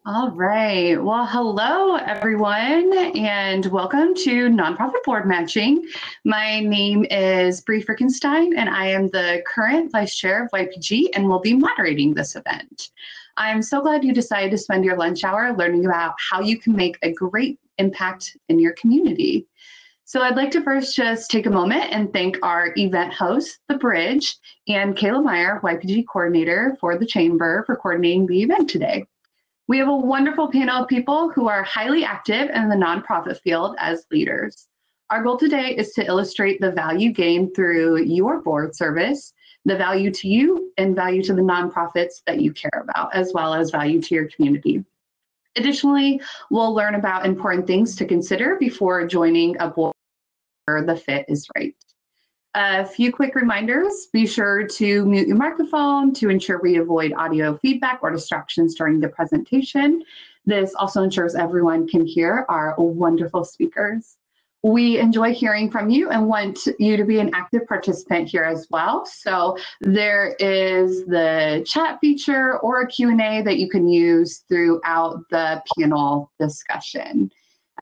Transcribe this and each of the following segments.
All right. Well, hello, everyone, and welcome to Nonprofit Board Matching. My name is Bree Frickenstein, and I am the current Vice Chair of YPG and will be moderating this event. I'm so glad you decided to spend your lunch hour learning about how you can make a great impact in your community. So I'd like to first just take a moment and thank our event host, The Bridge, and Kayla Meyer, YPG Coordinator for the Chamber, for coordinating the event today. We have a wonderful panel of people who are highly active in the nonprofit field as leaders. Our goal today is to illustrate the value gained through your board service, the value to you and value to the nonprofits that you care about, as well as value to your community. Additionally, we'll learn about important things to consider before joining a board where the fit is right. A few quick reminders. Be sure to mute your microphone to ensure we avoid audio feedback or distractions during the presentation. This also ensures everyone can hear our wonderful speakers. We enjoy hearing from you and want you to be an active participant here as well. So there is the chat feature or a Q&A that you can use throughout the panel discussion.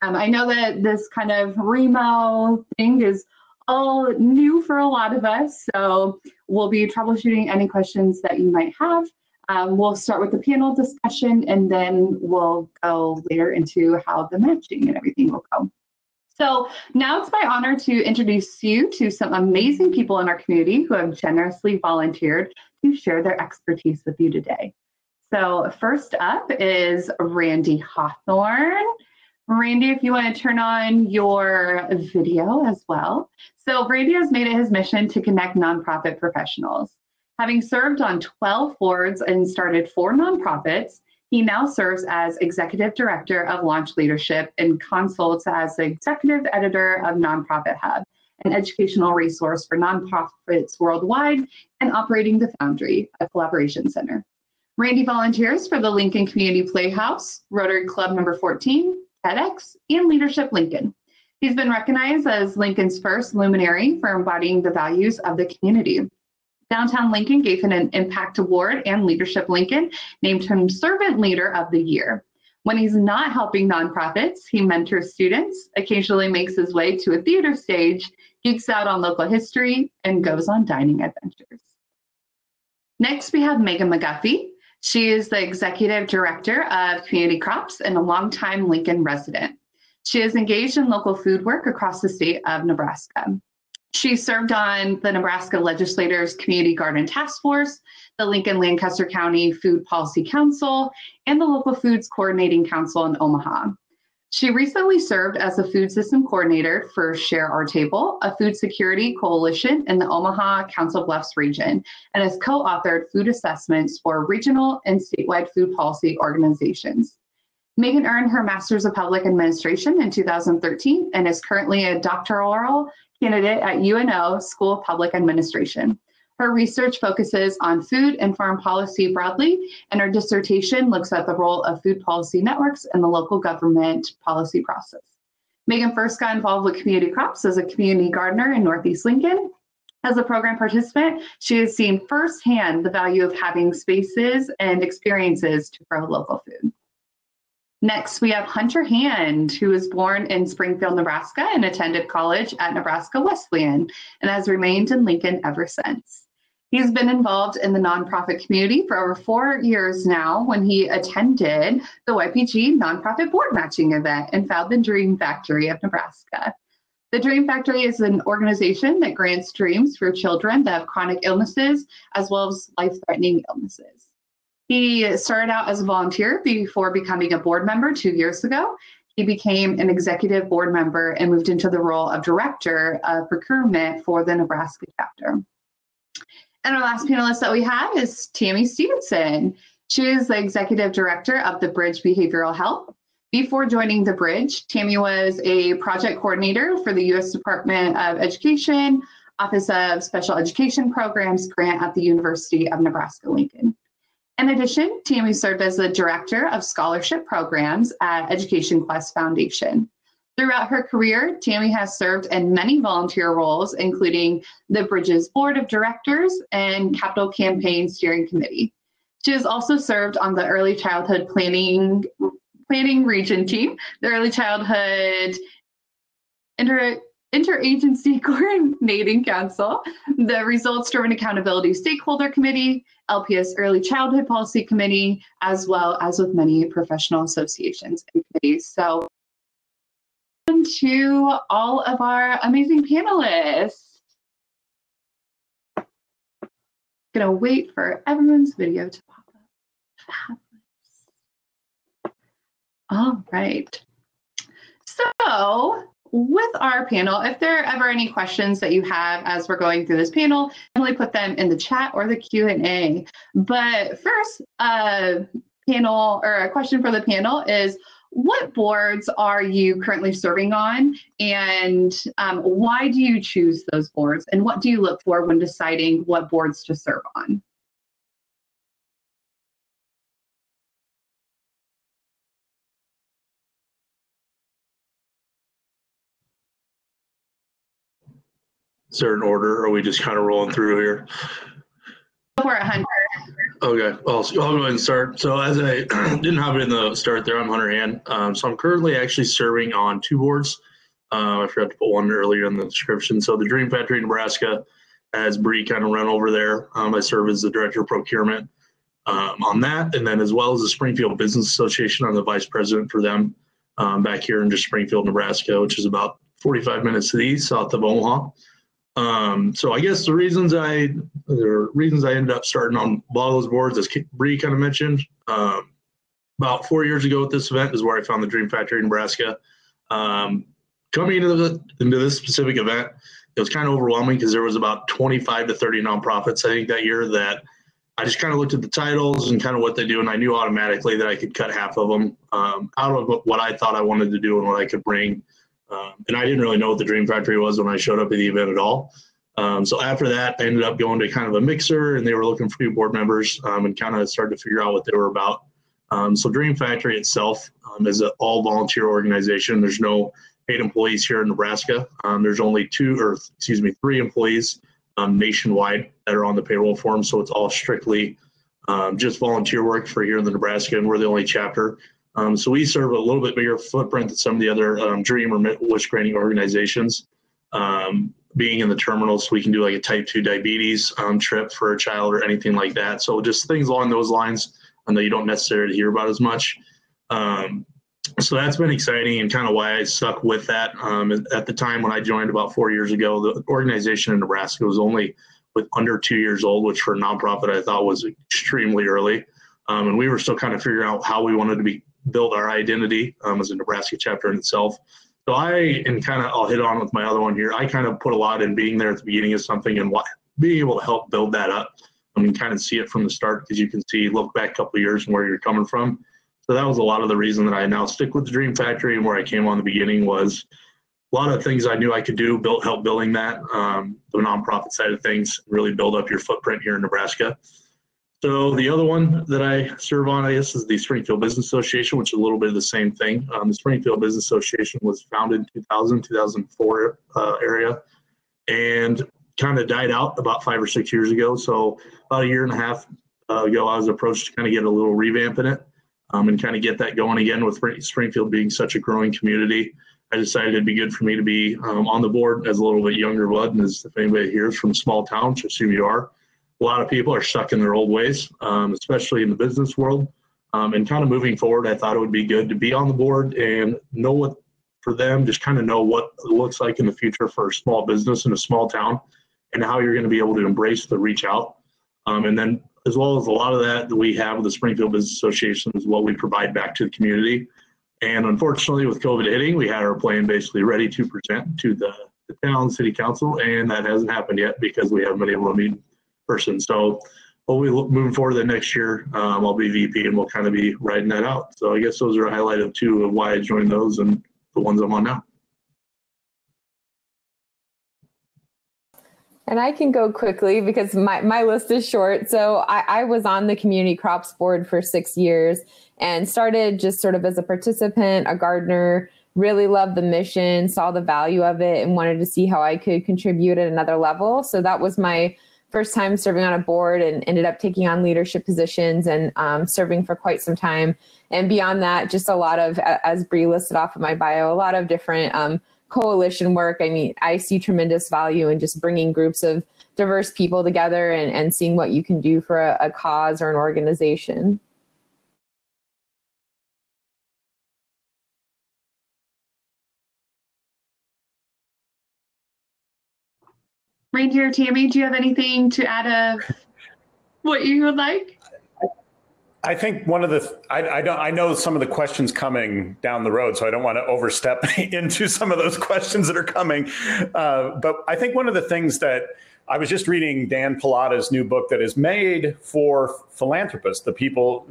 I know that this kind of Remo thing is all new for a lot of us, so we'll be troubleshooting any questions that you might have. We'll start with the panel discussion, and then we'll go later into how the matching and everything will go. So now it's my honor to introduce you to some amazing people in our community who have generously volunteered to share their expertise with you today. So first up is Randy Hawthorne. Randy, if you want to turn on your video as well. So Randy has made it his mission to connect nonprofit professionals. Having served on 12 boards and started 4 nonprofits, he now serves as Executive Director of Launch Leadership and consults as the Executive Editor of Nonprofit Hub, an educational resource for nonprofits worldwide, and operating the Foundry, a collaboration center. Randy volunteers for the Lincoln Community Playhouse, Rotary Club number 14, TEDx, and Leadership Lincoln. He's been recognized as Lincoln's first luminary for embodying the values of the community. Downtown Lincoln gave him an Impact Award, and Leadership Lincoln named him Servant Leader of the Year. When he's not helping nonprofits, he mentors students, occasionally makes his way to a theater stage, geeks out on local history, and goes on dining adventures. Next, we have Megan McGuffey. She is the Executive Director of Community Crops and a longtime Lincoln resident. She is engaged in local food work across the state of Nebraska. She served on the Nebraska Legislators Community Garden Task Force, the Lincoln Lancaster County Food Policy Council, and the Local Foods Coordinating Council in Omaha. She recently served as a food system coordinator for Share Our Table, a food security coalition in the Omaha Council Bluffs region, and has co-authored food assessments for regional and statewide food policy organizations. Megan earned her Master's of Public Administration in 2013 and is currently a doctoral candidate at UNO School of Public Administration. Her research focuses on food and farm policy broadly, and her dissertation looks at the role of food policy networks in the local government policy process. Megan first got involved with Community Crops as a community gardener in Northeast Lincoln. As a program participant, she has seen firsthand the value of having spaces and experiences to grow local food. Next, we have Hunter Hand, who was born in Springfield, Nebraska, and attended college at Nebraska Wesleyan, and has remained in Lincoln ever since. He's been involved in the nonprofit community for over 4 years now when he attended the YPG Nonprofit Board Matching event and founded the Dream Factory of Nebraska. The Dream Factory is an organization that grants dreams for children that have chronic illnesses as well as life-threatening illnesses. He started out as a volunteer before becoming a board member 2 years ago. He became an executive board member and moved into the role of director of procurement for the Nebraska chapter. And our last panelist that we have is Tammy Stevenson. She is the executive director of the Bridge Behavioral Health. Before joining the Bridge, Tammy was a project coordinator for the U.S. Department of Education, Office of Special Education Programs grant at the University of Nebraska-Lincoln. In addition, Tammy served as the director of scholarship programs at Education Quest Foundation. Throughout her career, Tammy has served in many volunteer roles, including the Bridges Board of Directors and Capital Campaign Steering Committee. She has also served on the Early Childhood Planning Region team, the Early Childhood Interagency Coordinating Council, the Results Driven Accountability Stakeholder Committee, LPS Early Childhood Policy Committee, as well as with many professional associations and committees. So, to all of our amazing panelists. Gonna wait for everyone's video to pop up. All right. So with our panel, if there are ever any questions that you have as we're going through this panel, definitely put them in the chat or the Q&A. But first, a question for the panel is, what boards are you currently serving on, and why do you choose those boards, and what do you look for when deciding what boards to serve on? Is there an order, or are we just kind of rolling through here? Go for it, Hunter. Okay, well, so I'll go ahead and start. So as I didn't have it in the start there, I'm Hunter Hand. So I'm currently actually serving on 2 boards. I forgot to put one earlier in the description. So the Dream Factory Nebraska, as Bree kind of run over there, I serve as the Director of Procurement on that. And then as well as the Springfield Business Association, I'm the Vice President for them back here in just Springfield, Nebraska, which is about 45 minutes to the east, south of Omaha. So I guess the reasons I ended up starting on a lot of those boards, as Bree kind of mentioned, about 4 years ago at this event is where I found the Dream Factory Nebraska. Coming into this specific event, it was kind of overwhelming because there was about 25 to 30 nonprofits, I think, that year, that I just kind of looked at the titles and kind of what they do, and I knew automatically that I could cut half of them out of what I thought I wanted to do and what I could bring. And I didn't really know what the Dream Factory was when I showed up at the event at all. So after that, I ended up going to kind of a mixer, and they were looking for new board members and kind of started to figure out what they were about. So Dream Factory itself is an all-volunteer organization. There's no paid employees here in Nebraska. There's only 3 employees nationwide that are on the payroll form. So it's all strictly just volunteer work for here in the Nebraska, and we're the only chapter. So we serve a little bit bigger footprint than some of the other Dream or wish granting organizations. Being in the terminals, so we can do like a type 2 diabetes trip for a child or anything like that. So just things along those lines that you don't necessarily hear about as much. So that's been exciting and kind of why I stuck with that. At the time when I joined about 4 years ago, the organization in Nebraska was only with under 2 years old, which for a nonprofit I thought was extremely early. And we were still kind of figuring out how we wanted to build our identity as a Nebraska chapter in itself. So I'll hit on with my other one here. I kind of put a lot in being there at the beginning of something and being able to help build that up. I mean, kind of see it from the start, because you can look back a couple of years and where you're coming from. So that was a lot of the reason that I now stick with the Dream Factory, and where I came on the beginning was a lot of things I knew I could do, help building that, the nonprofit side of things, really build up your footprint here in Nebraska. So the other one that I serve on, I guess, is the Springfield Business Association, which is a little bit of the same thing. The Springfield Business Association was founded in 2004 area, and kind of died out about 5 or 6 years ago. So about a year and a half ago, I was approached to kind of get a little revamp in it and kind of get that going again. With Springfield being such a growing community, I decided it'd be good for me to be on the board as a little bit younger blood. And as if anybody here is from small towns, which assume you are, a lot of people are stuck in their old ways, especially in the business world. And kind of moving forward, I thought it would be good to be on the board and know what, for them, just kind of know what it looks like in the future for a small business in a small town, and how you're going to be able to embrace the reach out. And then as well as a lot of that we have with the Springfield Business Association is what we provide back to the community. And unfortunately, with COVID hitting, we had our plan basically ready to present to the town city council, and that hasn't happened yet because we haven't been able to meet in person. So hopefully moving forward the next year, I'll be VP and we'll kind of be riding that out. So I guess those are a highlight of 2 of why I joined those and the ones I'm on now. And I can go quickly because my list is short. So I was on the Community Crops Board for 6 years and started just sort of as a participant, a gardener, really loved the mission, saw the value of it, and wanted to see how I could contribute at another level. So that was my first time serving on a board and ended up taking on leadership positions and serving for quite some time. And beyond that, just a lot of, as Bree listed off of my bio, a lot of different coalition work. I mean, I see tremendous value in just bringing groups of diverse people together and seeing what you can do for a cause or an organization. Randy or Tammy, do you have anything to add of what you would like? I think one of the, I know some of the questions coming down the road, so I don't want to overstep into some of those questions that are coming. But I think one of the things that I was just reading Dan Pallotta's new book that is made for philanthropists, the people,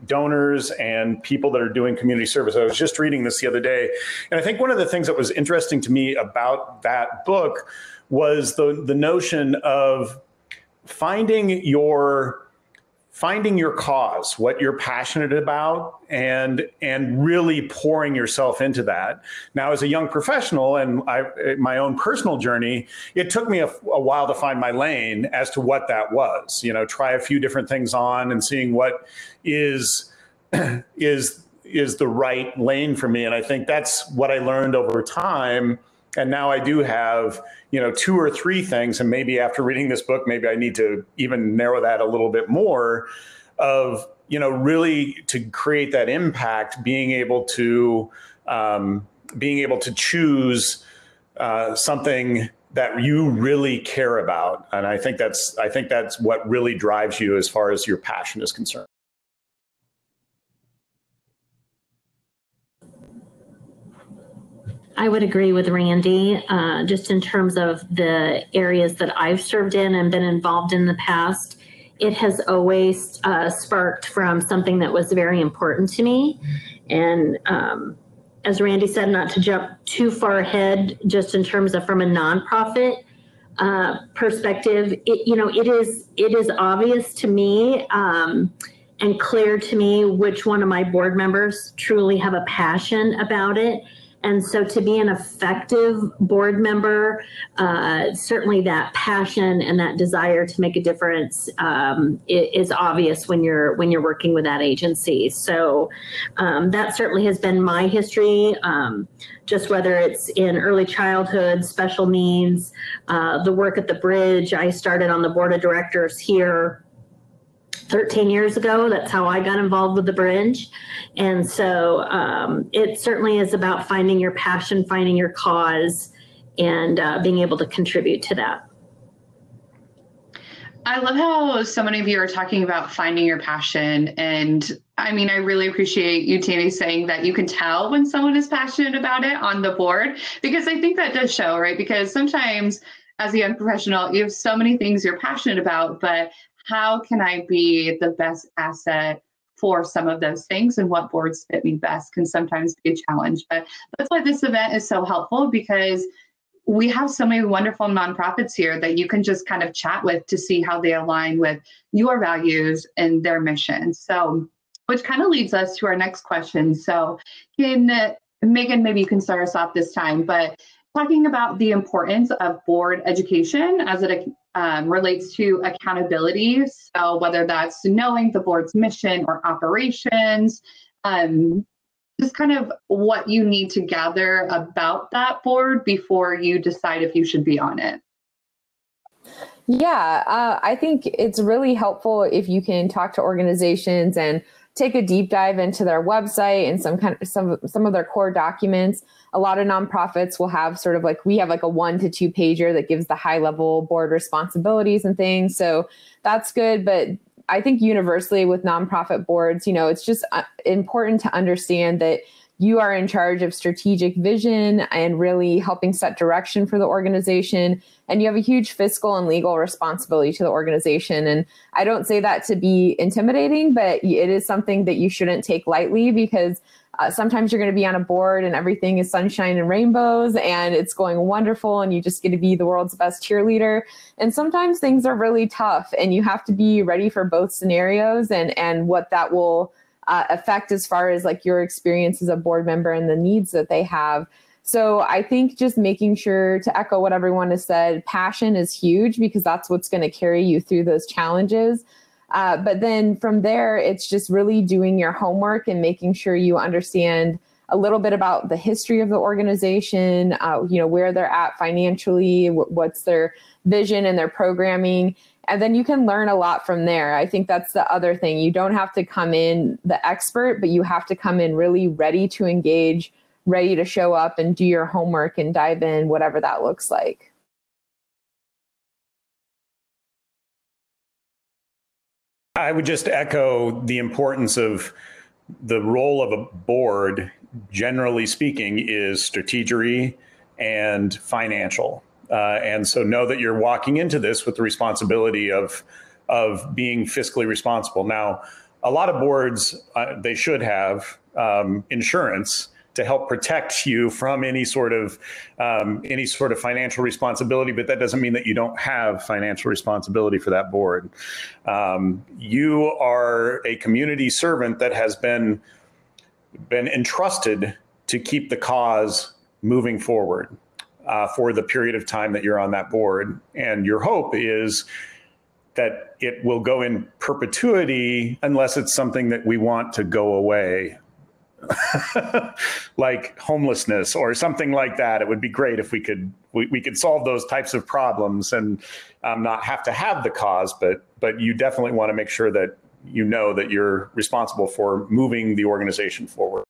donors and people that are doing community service. I was just reading this the other day. And I think one of the things that was interesting to me about that book was the notion of finding your cause, what you're passionate about, and really pouring yourself into that. Now, as a young professional and my own personal journey, it took me a while to find my lane as to what that was. You know, try a few different things on and seeing what is the right lane for me. And I think that's what I learned over time. And now I do have, 2 or 3 things, and maybe after reading this book, maybe I need to even narrow that a little bit more of, really to create that impact, being able to choose something that you really care about. And I think that's what really drives you as far as your passion is concerned. I would agree with Randy, just in terms of the areas that I've served in and been involved in the past. It has always sparked from something that was very important to me. And as Randy said, not to jump too far ahead, just in terms of from a nonprofit perspective, it is obvious to me and clear to me which one of my board members truly have a passion about it. And so to be an effective board member, certainly that passion and that desire to make a difference is obvious when you're working with that agency. So that certainly has been my history, just whether it's in early childhood, special needs, the work at the Bridge. I started on the board of directors here 13 years ago. That's how I got involved with the Bridge. And so it certainly is about finding your passion, finding your cause, and being able to contribute to that. I love how so many of you are talking about finding your passion. And I mean, I really appreciate you, Tammy, saying that you can tell when someone is passionate about it on the board, because I think that does show, right? Because sometimes as a young professional, you have so many things you're passionate about, but how can I be the best asset for some of those things, and what boards fit me best can sometimes be a challenge. But that's why this event is so helpful, because we have so many wonderful nonprofits here that you can just kind of chat with to see how they align with your values and their mission. So, which kind of leads us to our next question. So Megan, maybe you can start us off this time, but talking about the importance of board education as it relates to accountability. So whether that's knowing the board's mission or operations, just kind of what you need to gather about that board before you decide if you should be on it. Yeah, I think it's really helpful if you can talk to organizations and take a deep dive into their website and some of their core documents. A lot of nonprofits will have sort of like, we have like a 1 to 2 pager that gives the high level board responsibilities and things. So that's good. But I think universally with nonprofit boards, it's just important to understand that you are in charge of strategic vision and really helping set direction for the organization. And you have a huge fiscal and legal responsibility to the organization. And I don't say that to be intimidating, but it is something that you shouldn't take lightly, because sometimes you're going to be on a board and everything is sunshine and rainbows and it's going wonderful and you just get to be the world's best cheerleader. And sometimes things are really tough and you have to be ready for both scenarios and what that will affect as far as like your experience as a board member and the needs that they have. So I think just making sure to echo what everyone has said, passion is huge because that's what's going to carry you through those challenges. But then from there, it's just really doing your homework and making sure you understand a little bit about the history of the organization, where they're at financially, what's their vision and their programming. And then you can learn a lot from there. I think that's the other thing. You don't have to come in the expert, but you have to come in really ready to engage, ready to show up and do your homework and dive in, whatever that looks like. I would just echo the importance of the role of a board, generally speaking, is strategery and financial. And so know that you're walking into this with the responsibility of being fiscally responsible. Now, a lot of boards, they should have insurance to help protect you from any sort of financial responsibility, but that doesn't mean that you don't have financial responsibility for that board. You are a community servant that has been entrusted to keep the cause moving forward for the period of time that you're on that board. And your hope is that it will go in perpetuity unless it's something that we want to go away. Like homelessness or something like that. It would be great if we could solve those types of problems and not have to have the cause, but you definitely want to make sure that you know that you're responsible for moving the organization forward.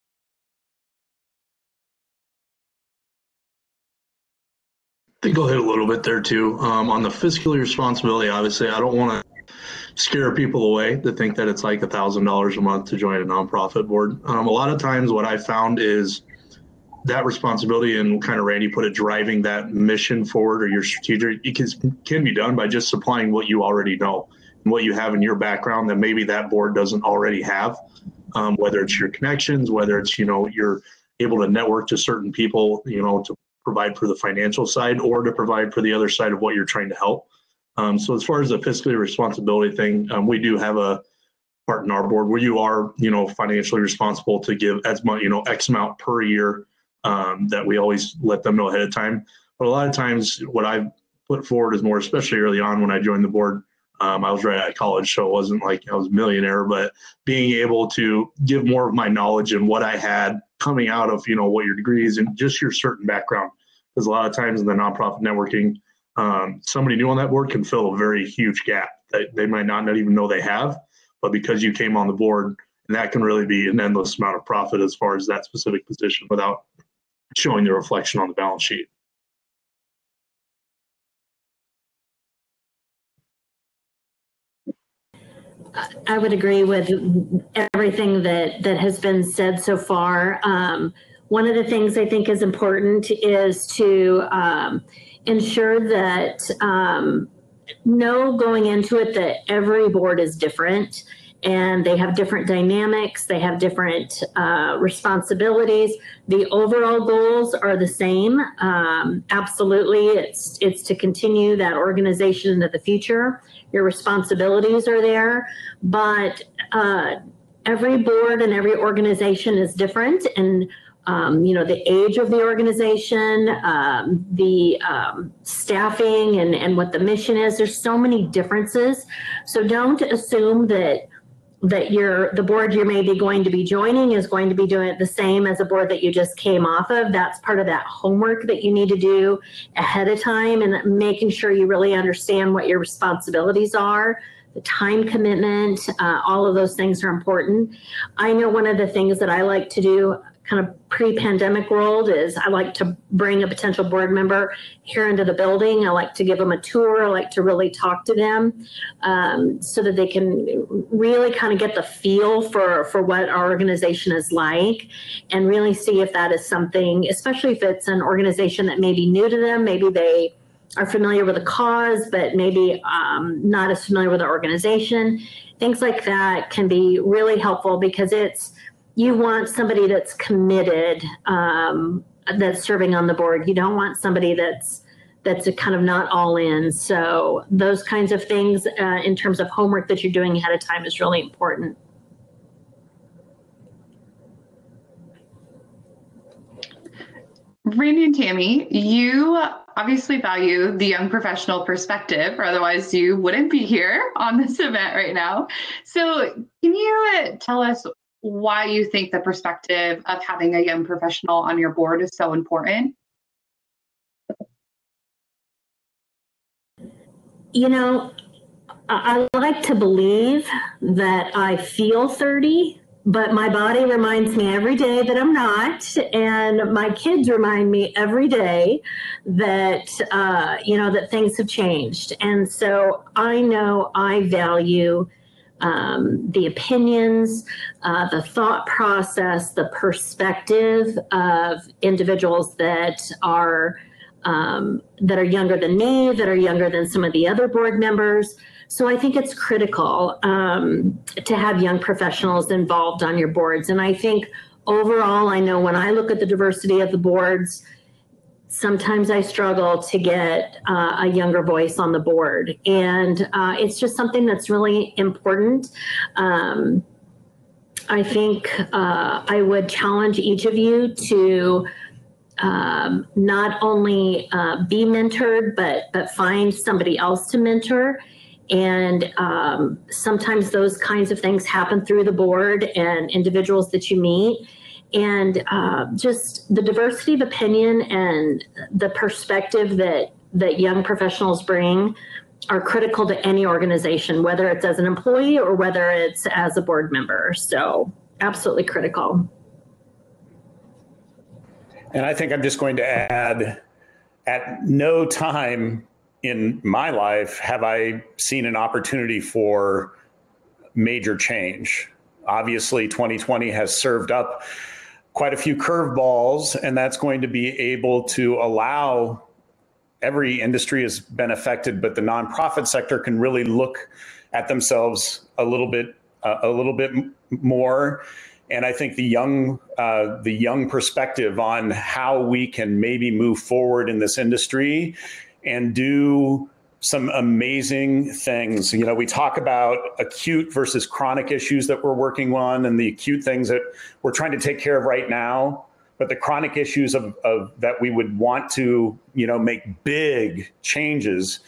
I think I'll hit a little bit there too. On the fiscally responsibility, obviously, I don't want to scare people away to think that it's like $1,000 a month to join a nonprofit board. A lot of times what I found is that responsibility, and kind of Randy put it, driving that mission forward or your strategic, it can be done by just supplying what you already know and what you have in your background that maybe that board doesn't already have, whether it's your connections, whether it's, you're able to network to certain people, to provide for the financial side or to provide for the other side of what you're trying to help. So as far as the fiscally responsibility thing, we do have a part in our board where you are, financially responsible to give as much, X amount per year, that we always let them know ahead of time. But a lot of times what I've put forward is more, especially early on when I joined the board, I was right out of college, so it wasn't like I was a millionaire, but being able to give more of my knowledge and what I had coming out of, what your degree is and just your certain background. Because a lot of times in the nonprofit networking, somebody new on that board can fill a very huge gap that they might not even know they have, but because you came on the board, and that can really be an endless amount of profit as far as that specific position without showing the reflection on the balance sheet. I would agree with everything that has been said so far. One of the things I think is important is to ensure that know going into it that every board is different and they have different dynamics, they have different responsibilities. The overall goals are the same. Absolutely, it's to continue that organization into the future. Your responsibilities are there, but every board and every organization is different, and the age of the organization, the staffing, and what the mission is. There's so many differences. So don't assume that the board you're maybe going to be joining is going to be doing it the same as a board that you just came off of. That's part of that homework that you need to do ahead of time, and making sure you really understand what your responsibilities are, the time commitment, all of those things are important. I know one of the things that I like to do kind of pre-pandemic world is I like to bring a potential board member here into the building. I like to give them a tour. I like to really talk to them so that they can really kind of get the feel for what our organization is like, and really see if that is something, especially if it's an organization that may be new to them. Maybe they are familiar with the cause, but maybe not as familiar with the organization. Things like that can be really helpful, because you want somebody that's committed, that's serving on the board. You don't want somebody that's a kind of not all in. So those kinds of things in terms of homework that you're doing ahead of time is really important. Randy and Tammy, you obviously value the young professional perspective, or otherwise you wouldn't be here on this event right now. So can you tell us why you think the perspective of having a young professional on your board is so important? You know, I like to believe that I feel 30, but my body reminds me every day that I'm not. And my kids remind me every day that, that things have changed. And so I know I value the opinions, the thought process, the perspective of individuals that are younger than me, that are younger than some of the other board members. So I think it's critical to have young professionals involved on your boards. And I think overall, I know when I look at the diversity of the boards, sometimes I struggle to get a younger voice on the board. And it's just something that's really important. I think I would challenge each of you to not only be mentored, but find somebody else to mentor. And sometimes those kinds of things happen through the board and individuals that you meet. And just the diversity of opinion and the perspective that young professionals bring are critical to any organization, whether it's as an employee or whether it's as a board member. So absolutely critical. And I think I'm just going to add, at no time in my life have I seen an opportunity for major change. Obviously, 2020 has served up quite a few curveballs, and that's going to be able to allow, every industry has been affected, but the nonprofit sector can really look at themselves a little bit more. And I think the young perspective on how we can maybe move forward in this industry and do some amazing things. You know, we talk about acute versus chronic issues that we're working on, and the acute things that we're trying to take care of right now, but the chronic issues of that we would want to, make big changes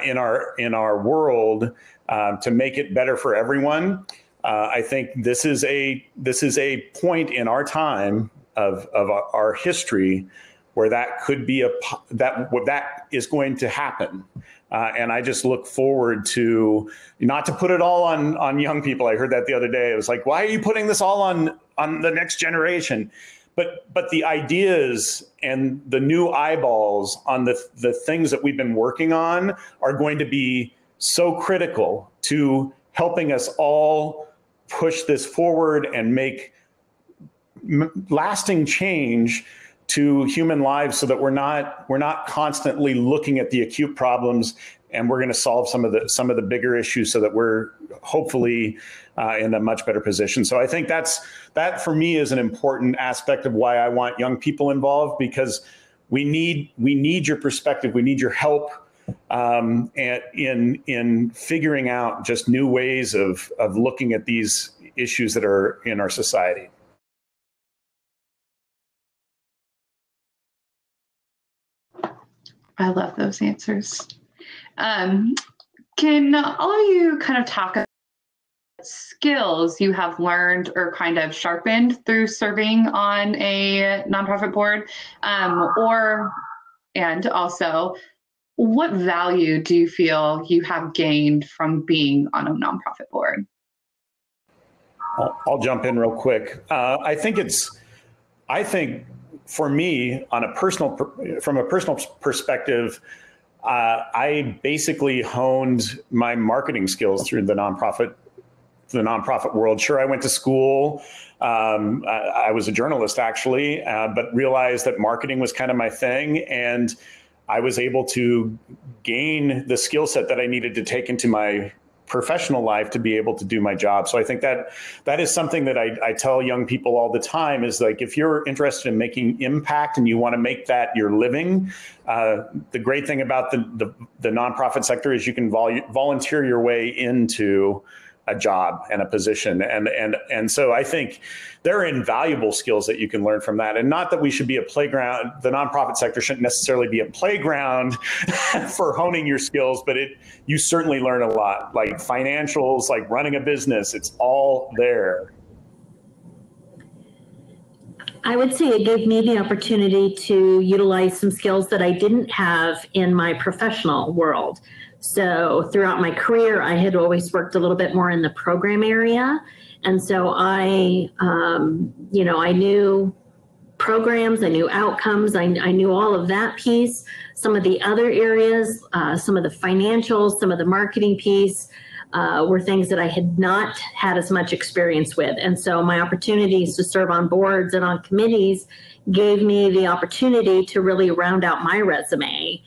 in our world to make it better for everyone. I think this is a point in our time of our history where that could be that is going to happen. And I just look forward to, not to put it all on young people. I heard that the other day. It was like, why are you putting this all on the next generation? But the ideas and the new eyeballs on the things that we've been working on are going to be so critical to helping us all push this forward and make lasting change to human lives, so that we're not constantly looking at the acute problems, and we're going to solve some of the bigger issues so that we're hopefully in a much better position. So I think that for me is an important aspect of why I want young people involved, because we need your perspective, we need your help in figuring out just new ways of looking at these issues that are in our society. I love those answers. Can all of you kind of talk about skills you have learned or kind of sharpened through serving on a nonprofit board? And also, what value do you feel you have gained from being on a nonprofit board? I'll jump in real quick. I think for me, from a personal perspective, I basically honed my marketing skills through the nonprofit world. Sure, I went to school. I was a journalist, actually, but realized that marketing was kind of my thing. And I was able to gain the skill set that I needed to take into my professional life to be able to do my job. So I think that is something that I tell young people all the time, is like, if you're interested in making impact and you want to make that your living, the great thing about the nonprofit sector is you can volunteer your way into a job and a position. And so I think there are invaluable skills that you can learn from that. And not that we should be a playground, the nonprofit sector shouldn't necessarily be a playground for honing your skills, but you certainly learn a lot, like financials, like running a business, it's all there. I would say it gave me the opportunity to utilize some skills that I didn't have in my professional world. So throughout my career, I had always worked a little bit more in the program area. And so I knew programs, I knew outcomes, I knew all of that piece. Some of the other areas, some of the financials, some of the marketing piece, were things that I had not had as much experience with. And so my opportunities to serve on boards and on committees gave me the opportunity to really round out my resume,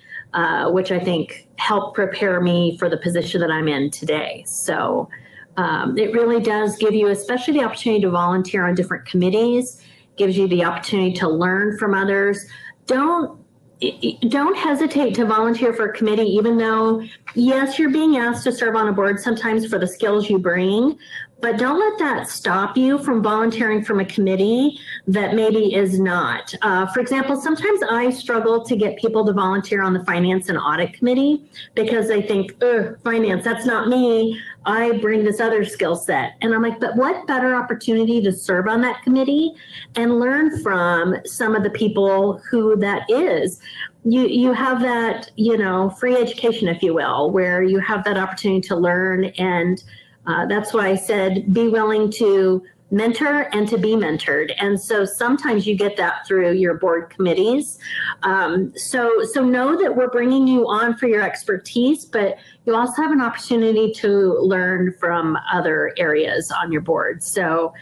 which I think helped prepare me for the position that I'm in today. So it really does give you, especially the opportunity to volunteer on different committees, gives you the opportunity to learn from others. Don't hesitate to volunteer for a committee, even though, yes, you're being asked to serve on a board sometimes for the skills you bring, but don't let that stop you from volunteering from a committee that maybe is not. For example, sometimes I struggle to get people to volunteer on the Finance and Audit Committee because they think, finance, that's not me. I bring this other skill set. And I'm like, but what better opportunity to serve on that committee and learn from some of the people who that is. You have that, free education, if you will, where you have that opportunity to learn. And that's why I said, be willing to mentor and to be mentored. And so sometimes you get that through your board committees. So know that we're bringing you on for your expertise, but you also have an opportunity to learn from other areas on your board. So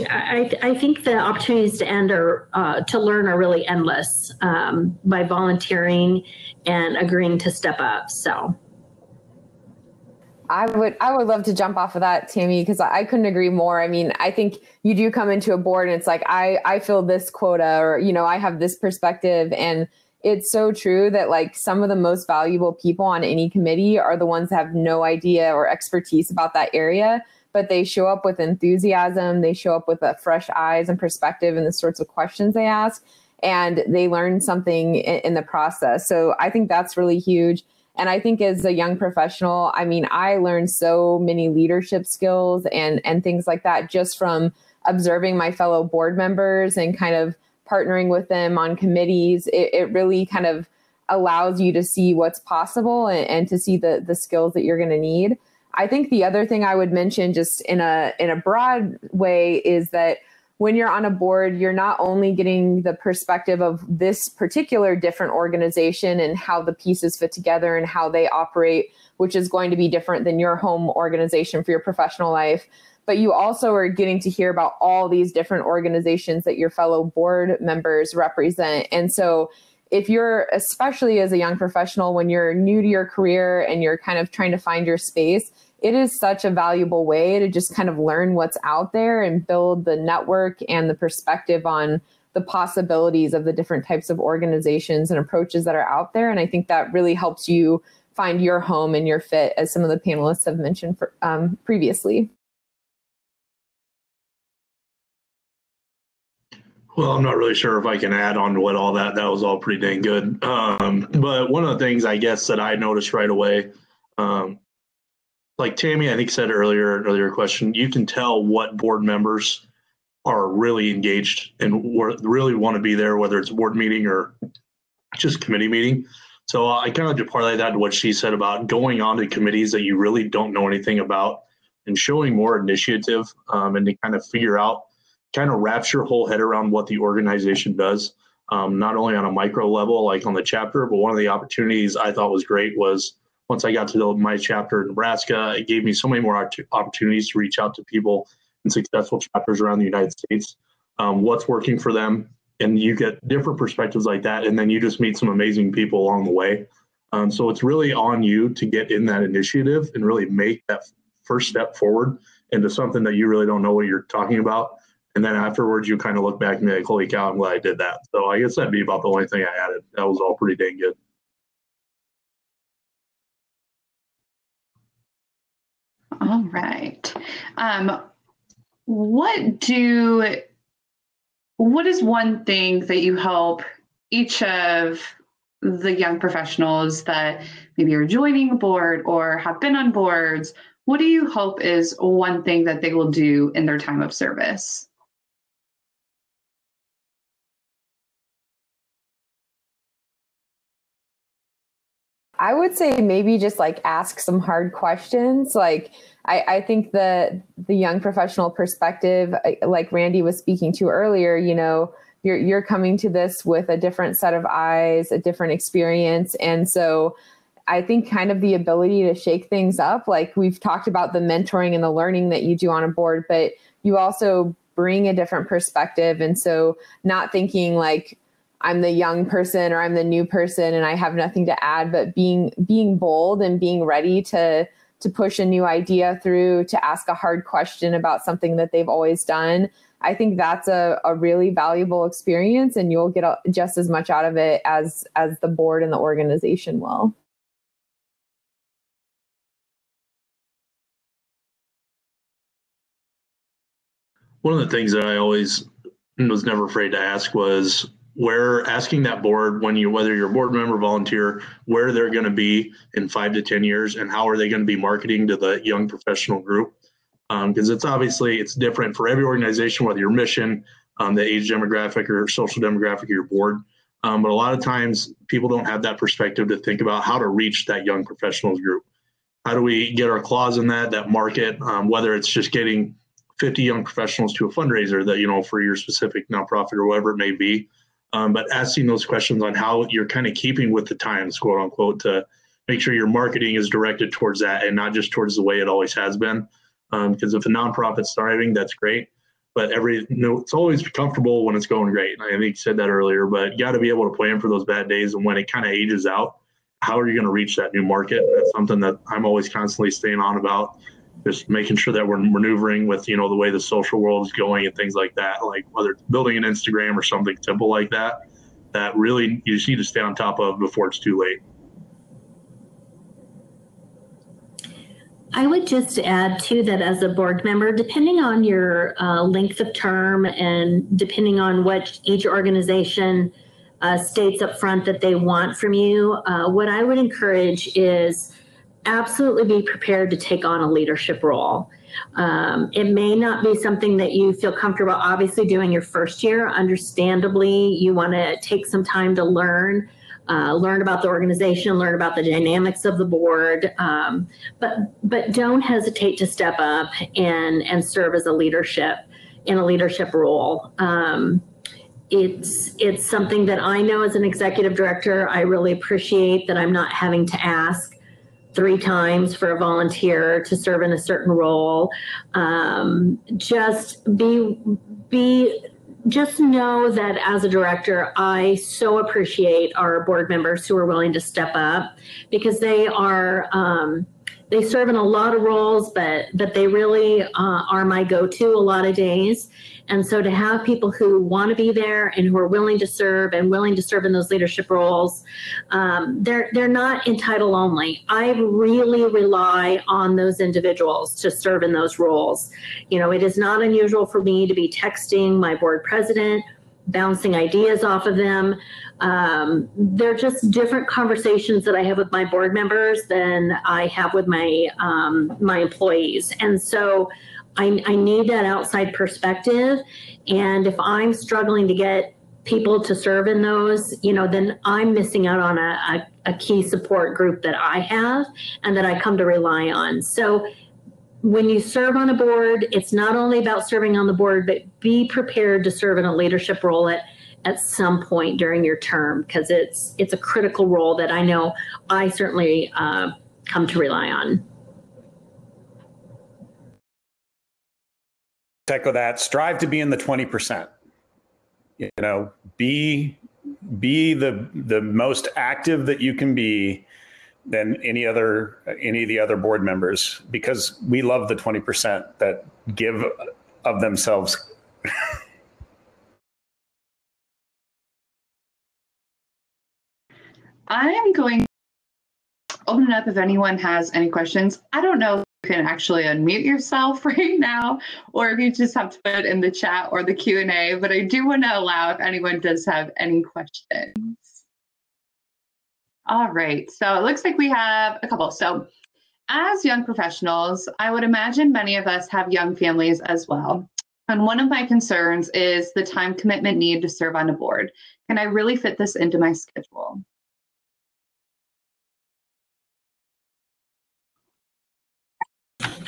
I think the opportunities to learn are really endless by volunteering and agreeing to step up. So I would love to jump off of that, Tammy, because I couldn't agree more. I mean, I think you do come into a board and it's like, I fill this quota, or, I have this perspective. And it's so true that like some of the most valuable people on any committee are the ones that have no idea or expertise about that area, but they show up with enthusiasm. They show up with a fresh eyes and perspective and the sorts of questions they ask, and they learn something in the process. So I think that's really huge. And I think as a young professional, I mean, I learned so many leadership skills and things like that just from observing my fellow board members and kind of partnering with them on committees. It really kind of allows you to see what's possible and to see the skills that you're going to need. I think the other thing I would mention just in a broad way is that when you're on a board, you're not only getting the perspective of this particular different organization and how the pieces fit together and how they operate, which is going to be different than your home organization for your professional life, but you also are getting to hear about all these different organizations that your fellow board members represent. And so if you're, especially as a young professional, when you're new to your career and you're kind of trying to find your space, it is such a valuable way to just kind of learn what's out there and build the network and the perspective on the possibilities of the different types of organizations and approaches that are out there. And I think that really helps you find your home and your fit, as some of the panelists have mentioned previously. Well, I'm not really sure if I can add on to what all that was all pretty dang good. But one of the things I guess that I noticed right away, like Tammy, I think said earlier question, you can tell what board members are really engaged and really want to be there, whether it's a board meeting or just committee meeting. So I kind of to parlay that to what she said about going on to committees that you really don't know anything about and showing more initiative and to kind of figure out, kind of wraps your whole head around what the organization does, not only on a micro level, like on the chapter, but one of the opportunities I thought was great was once I got to know my chapter in Nebraska, it gave me so many more opportunities to reach out to people in successful chapters around the United States, what's working for them. And you get different perspectives like that. And then you just meet some amazing people along the way. So it's really on you to get in that initiative and really make that first step forward into something that you really don't know what you're talking about. And then afterwards, you kind of look back and be like, holy cow, I'm glad I did that. So I guess that'd be about the only thing I added. That was all pretty dang good. All right. What is one thing that you help each of the young professionals that maybe are joining a board or have been on boards? What do you hope is one thing that they will do in their time of service? I would say maybe just like ask some hard questions. Like I think the young professional perspective, like Randy was speaking to earlier, you know, you're coming to this with a different set of eyes, a different experience. And so I think kind of the ability to shake things up, like we've talked about the mentoring and the learning that you do on a board, but you also bring a different perspective. And so not thinking like, I'm the young person or I'm the new person and I have nothing to add, but being bold and being ready to push a new idea through, to ask a hard question about something that they've always done. I think that's a really valuable experience, and you'll get just as much out of it as the board and the organization will. One of the things that I always was never afraid to ask was asking that board whether you're a board member, volunteer, where they're going to be in 5 to 10 years and how are they going to be marketing to the young professional group. Because it's different for every organization, whether your mission, the age demographic or social demographic of your board. But a lot of times people don't have that perspective to think about how to reach that young professionals group. How do we get our claws in that market, whether it's just getting 50 young professionals to a fundraiser that, you know, for your specific nonprofit or whatever it may be. But asking those questions on how you're kind of keeping with the times, quote unquote, to make sure your marketing is directed towards that and not just towards the way it always has been. Because if a nonprofit's thriving, that's great. But it's always comfortable when it's going great. I think you said that earlier, but you got to be able to plan for those bad days. And when it kind of ages out, how are you going to reach that new market? That's something that I'm always constantly staying on about. Just making sure that we're maneuvering with, you know, the way the social world is going and things like that, like whether it's building an Instagram or something simple like that, that really you just need to stay on top of before it's too late. I would just add too that as a board member, depending on your length of term and depending on what each organization states up front that they want from you, what I would encourage is absolutely be prepared to take on a leadership role. It may not be something that you feel comfortable obviously doing your first year. Understandably, you want to take some time to learn about the organization, learn about the dynamics of the board, but don't hesitate to step up and serve as in a leadership role. It's something that I know as an executive director, I really appreciate that I'm not having to ask 3 times for a volunteer to serve in a certain role. Just know that as a director, I so appreciate our board members who are willing to step up, because they serve in a lot of roles, but they really are my go-to a lot of days. And so to have people who want to be there and who are willing to serve and willing to serve in those leadership roles, they're not in title only. I really rely on those individuals to serve in those roles. You know, it is not unusual for me to be texting my board president, bouncing ideas off of them. They're just different conversations that I have with my board members than I have with my employees. And so I need that outside perspective. And if I'm struggling to get people to serve in those, you know, then I'm missing out on a key support group that I have and that I come to rely on. So when you serve on a board, it's not only about serving on the board, but be prepared to serve in a leadership role at some point during your term, because it's a critical role that I know I certainly come to rely on. Echo that. Strive to be in the 20%. You know, be the most active that you can be than any of the other board members, because we love the 20% that give of themselves. I'm going to open it up if anyone has any questions. I don't know can actually unmute yourself right now, or if you just have to put it in the chat or the Q&A. But I do want to allow if anyone does have any questions. All right, so it looks like we have a couple. So as young professionals, I would imagine many of us have young families as well. And one of my concerns is the time commitment needed to serve on a board. Can I really fit this into my schedule?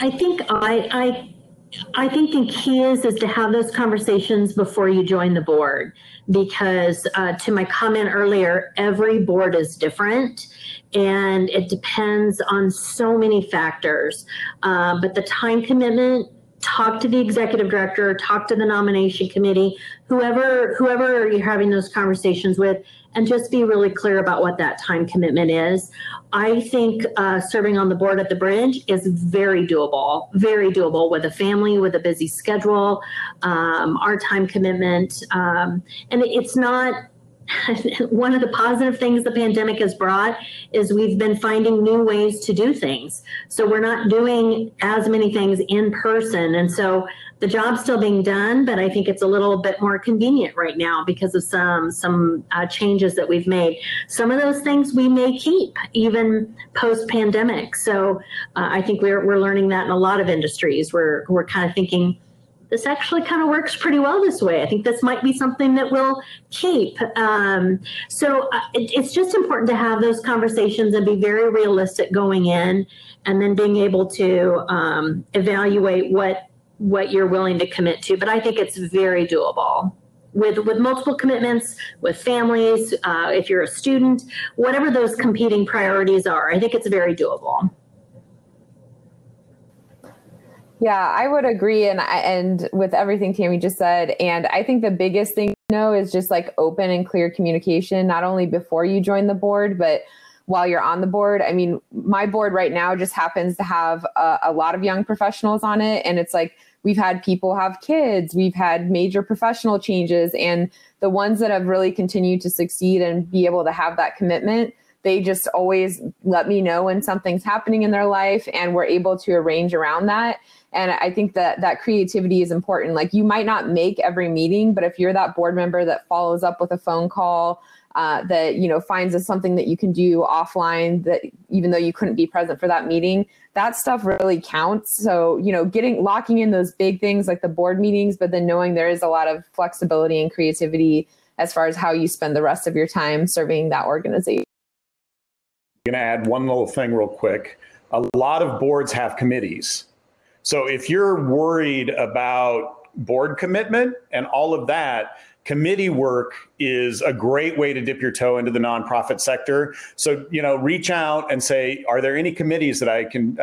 I think I think the key is to have those conversations before you join the board, because to my comment earlier, every board is different and it depends on so many factors. But the time commitment, talk to the executive director, talk to the nomination committee, whoever you're having those conversations with, and just be really clear about what that time commitment is. I think serving on the board at the Bridge is very doable with a family, with a busy schedule, our time commitment. And it's not, one of the positive things the pandemic has brought is we've been finding new ways to do things. So we're not doing as many things in person. And so the job's still being done, but I think it's a little bit more convenient right now because of some changes that we've made. Some of those things we may keep even post-pandemic. So I think we're learning that in a lot of industries. We're kind of thinking, this actually kind of works pretty well this way. I think this might be something that we'll keep. So it's just important to have those conversations and be very realistic going in, and then being able to evaluate what you're willing to commit to. But I think it's very doable with multiple commitments, with families, if you're a student, whatever those competing priorities are. I think it's very doable. Yeah, I would agree. And with everything Tammy just said, and I think the biggest thing is just like open and clear communication, not only before you join the board, but while you're on the board. I mean, my board right now just happens to have a lot of young professionals on it. And it's like, we've had people have kids, we've had major professional changes, and the ones that have really continued to succeed and be able to have that commitment, they just always let me know when something's happening in their life, and we're able to arrange around that. And I think that creativity is important. Like, you might not make every meeting, but if you're that board member that follows up with a phone call, that, finds something that you can do offline, that even though you couldn't be present for that meeting, that stuff really counts. So, locking in those big things like the board meetings, but then knowing there is a lot of flexibility and creativity as far as how you spend the rest of your time serving that organization. I'm going to add one little thing real quick. A lot of boards have committees. So if you're worried about board commitment and all of that, committee work is a great way to dip your toe into the nonprofit sector. So, reach out and say, are there any committees that I can,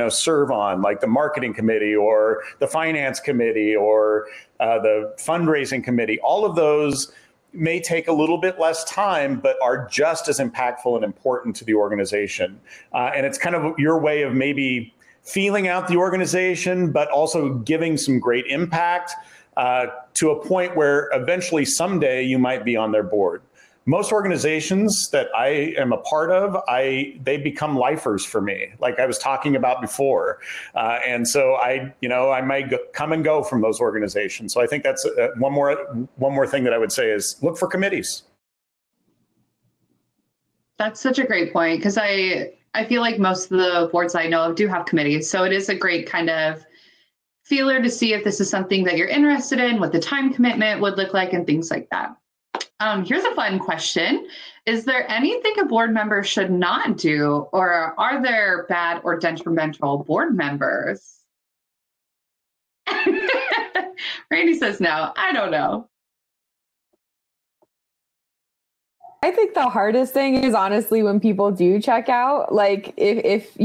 serve on, like the marketing committee or the finance committee or the fundraising committee? All of those may take a little bit less time, but are just as impactful and important to the organization. And it's kind of your way of maybe feeling out the organization, but also giving some great impact to a point where eventually someday you might be on their board. Most organizations that I am a part of, they become lifers for me, like I was talking about before. And so I might come and go from those organizations. So I think that's one more thing that I would say is look for committees. That's such a great point, because I feel like most of the boards I know of do have committees. So it is a great kind of feeler to see if this is something that you're interested in, what the time commitment would look like, and things like that. Here's a fun question. Is there anything a board member should not do, or are there bad or detrimental board members? Randy says no. I don't know. I think the hardest thing is honestly when people do check out. Like if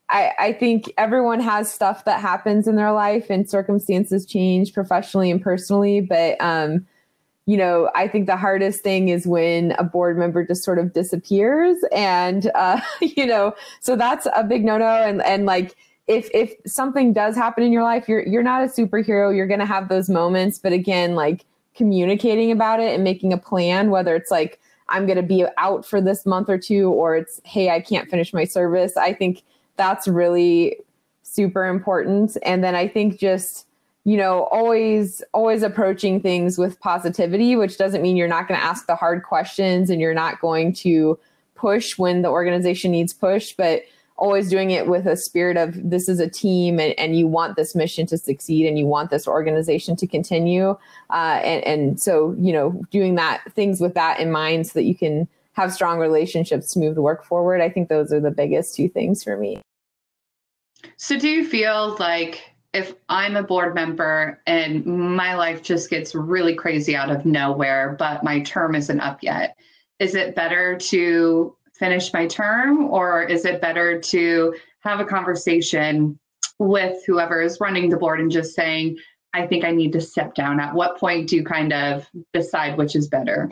I think everyone has stuff that happens in their life and circumstances change professionally and personally. But, I think the hardest thing is when a board member just sort of disappears. And, so that's a big no-no. And like, if something does happen in your life, you're not a superhero. You're going to have those moments. But again, like communicating about it and making a plan, whether it's like, I'm going to be out for this month or two, or it's, hey, I can't finish my service. I think that's really super important. And then I think just, always approaching things with positivity, which doesn't mean you're not going to ask the hard questions and you're not going to push when the organization needs push, but always doing it with a spirit of this is a team and you want this mission to succeed and you want this organization to continue. And so, doing things with that in mind so that you can have strong relationships to move the work forward. I think those are the biggest two things for me. So do you feel like if I'm a board member and my life just gets really crazy out of nowhere, but my term isn't up yet, is it better to finish my term, or is it better to have a conversation with whoever is running the board and just saying, I think I need to step down? At what point do you kind of decide which is better?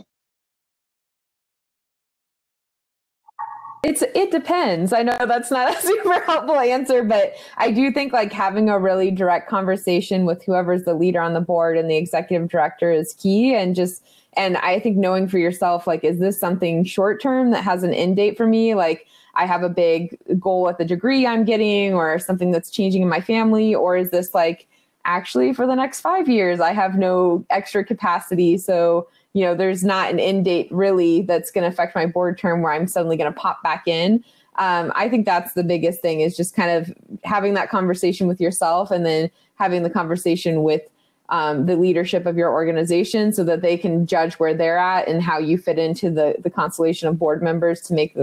It depends. I know that's not a super helpful answer, but I do think like having a really direct conversation with whoever's the leader on the board and the executive director is key. And I think knowing for yourself, like, is this something short term that has an end date for me? Like, I have a big goal with the degree I'm getting or something that's changing in my family, or is this like actually for the next 5 years, I have no extra capacity. So there's not an end date really that's going to affect my board term where I'm suddenly going to pop back in. I think that's the biggest thing, is just kind of having that conversation with yourself and then having the conversation with the leadership of your organization so that they can judge where they're at and how you fit into the constellation of board members to make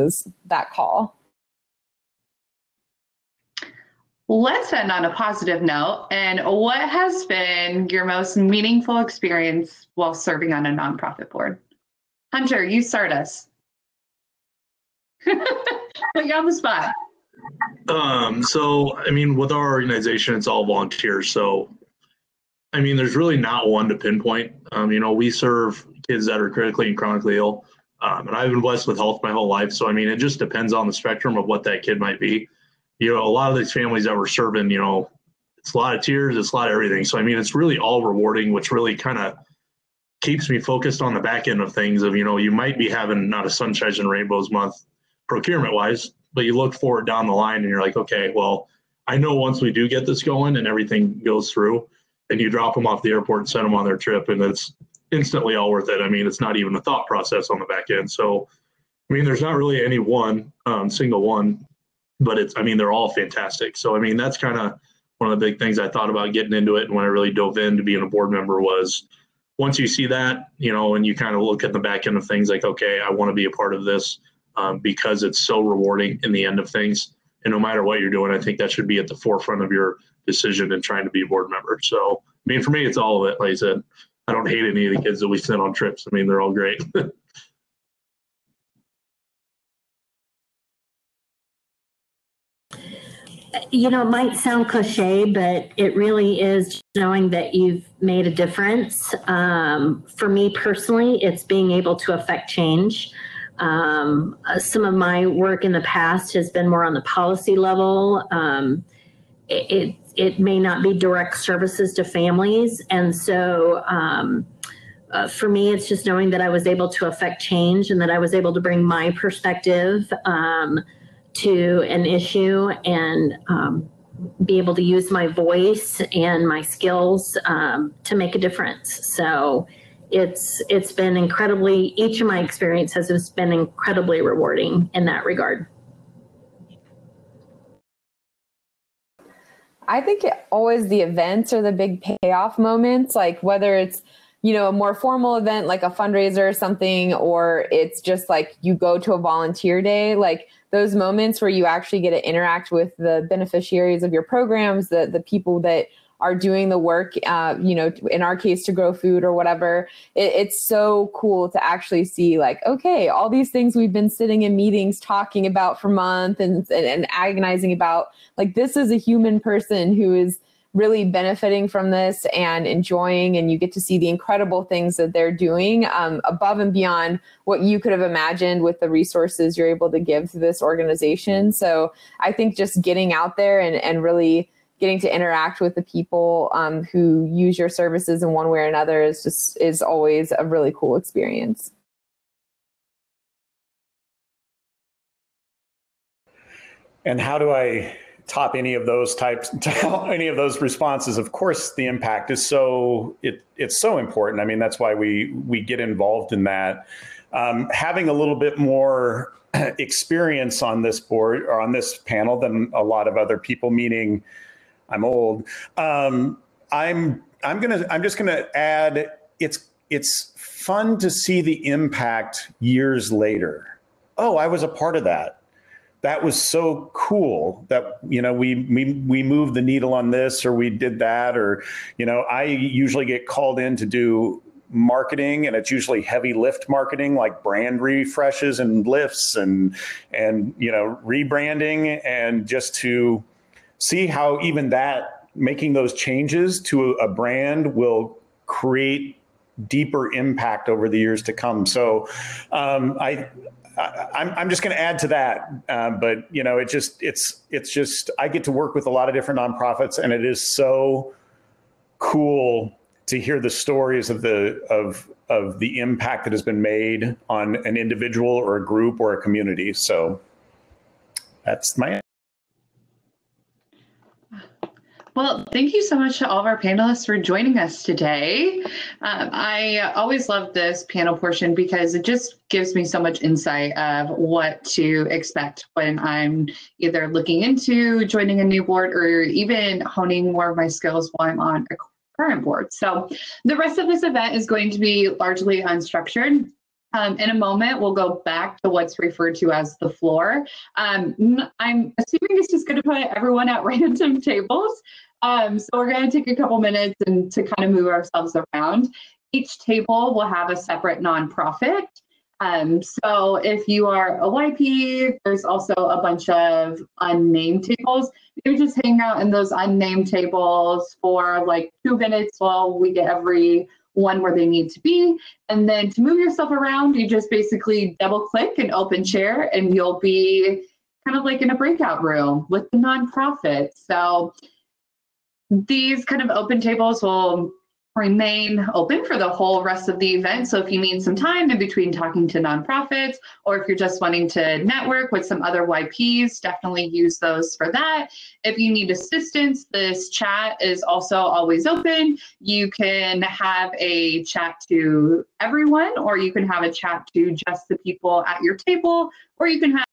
that call. Let's end on a positive note. And what has been your most meaningful experience while serving on a nonprofit board? Hunter, you start us. Put you on the spot. So, with our organization, it's all volunteers. So, there's really not one to pinpoint. We serve kids that are critically and chronically ill. And I've been blessed with health my whole life. So, it just depends on the spectrum of what that kid might be. A lot of these families that we're serving, it's a lot of tears, it's a lot of everything. So, it's really all rewarding, which really kind of keeps me focused on the back end of things of, you might be having not a sunshine and rainbows month procurement wise, but you look forward down the line and you're like, okay, well, I know once we do get this going and everything goes through, and you drop them off the airport and send them on their trip, and it's instantly all worth it. It's not even a thought process on the back end. So, there's not really any one single one, but they're all fantastic. So, that's kind of one of the big things I thought about getting into it. And when I really dove into being a board member was once you see that, and you kind of look at the back end of things like, okay, I want to be a part of this because it's so rewarding in the end of things. And no matter what you're doing, I think that should be at the forefront of your decision in trying to be a board member. So, for me, it's all of it. Like I said, I don't hate any of the kids that we send on trips. They're all great. It might sound cliche, but it really is knowing that you've made a difference. For me personally, it's being able to affect change. Some of my work in the past has been more on the policy level. It may not be direct services to families. And so for me, it's just knowing that I was able to affect change and that I was able to bring my perspective to an issue and be able to use my voice and my skills to make a difference. So it's been each of my experiences has been incredibly rewarding in that regard. I think always the events are the big payoff moments, like whether it's, a more formal event like a fundraiser or something, or it's just like you go to a volunteer day, like those moments where you actually get to interact with the beneficiaries of your programs, the people that are doing the work, in our case to grow food or whatever. It's so cool to actually see like, okay, all these things we've been sitting in meetings talking about for months and agonizing about, like, this is a human person who is really benefiting from this and enjoying, and you get to see the incredible things that they're doing above and beyond what you could have imagined with the resources you're able to give to this organization. So I think just getting out there and really getting to interact with the people who use your services in one way or another is always a really cool experience. And how do I top any of those any of those responses? Of course, the impact is it's so important. I mean, that's why we get involved in that. Having a little bit more experience on this board or on this panel than a lot of other people, meaning I'm old. I'm just gonna add, it's fun to see the impact years later. Oh, I was a part of that. That was so cool that, you know, we moved the needle on this, or we did that, or, you know, I usually get called in to do marketing, and it's usually heavy lift marketing, like brand refreshes and lifts and you know, rebranding, and just to see how even that, making those changes to a brand will create deeper impact over the years to come. So I'm just going to add to that, but you know, it's just I get to work with a lot of different nonprofits, and it is so cool to hear the stories of the impact that has been made on an individual or a group or a community. So that's my. Well, thank you so much to all of our panelists for joining us today. I always love this panel portion because it just gives me so much insight of what to expect when I'm either looking into joining a new board or even honing more of my skills while I'm on a current board. So the rest of this event is going to be largely unstructured. In a moment, we'll go back to what's referred to as the floor. I'm assuming this is going to put everyone at random tables. So we're going to take a couple minutes and to kind of move ourselves around. Each table will have a separate nonprofit. So if you are a YP, there's also a bunch of unnamed tables. You just hang out in those unnamed tables for like 2 minutes while we get every one where they need to be. And then to move yourself around, you just basically double click an open chair and you'll be kind of like in a breakout room with the nonprofit. So these kind of open tables will remain open for the whole rest of the event. So if you need some time in between talking to nonprofits, or if you're just wanting to network with some other YPs, definitely use those for that. If you need assistance, this chat is also always open. You can have a chat to everyone, or you can have a chat to just the people at your table, or you can have